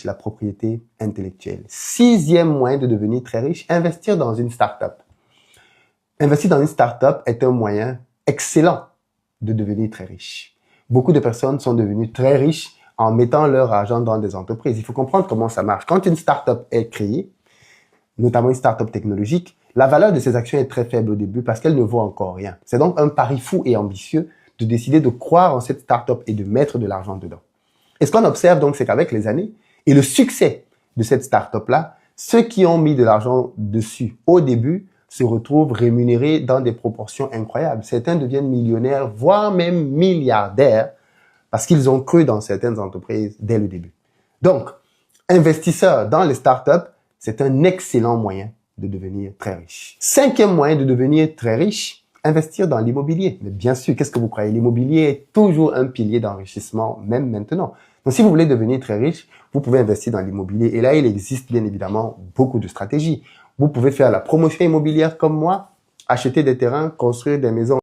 la propriété intellectuelle. 6e moyen de devenir très riche, investir dans une start-up. Investir dans une start-up est un moyen excellent de devenir très riche. Beaucoup de personnes sont devenues très riches en mettant leur argent dans des entreprises. Il faut comprendre comment ça marche. Quand une start-up est créée, notamment une start-up technologique, la valeur de ces actions est très faible au début parce qu'elle ne vaut encore rien. C'est donc un pari fou et ambitieux de décider de croire en cette start-up et de mettre de l'argent dedans. Et ce qu'on observe donc, c'est qu'avec les années et le succès de cette start-up-là, ceux qui ont mis de l'argent dessus au début se retrouvent rémunérés dans des proportions incroyables. Certains deviennent millionnaires, voire même milliardaires, parce qu'ils ont cru dans certaines entreprises dès le début. Donc, investisseur dans les startups, c'est un excellent moyen de devenir très riche. 5e moyen de devenir très riche, investir dans l'immobilier. Mais bien sûr, qu'est-ce que vous croyez? L'immobilier est toujours un pilier d'enrichissement, même maintenant. Donc, si vous voulez devenir très riche, vous pouvez investir dans l'immobilier. Et là, il existe bien évidemment beaucoup de stratégies. Vous pouvez faire la promotion immobilière comme moi, acheter des terrains, construire des maisons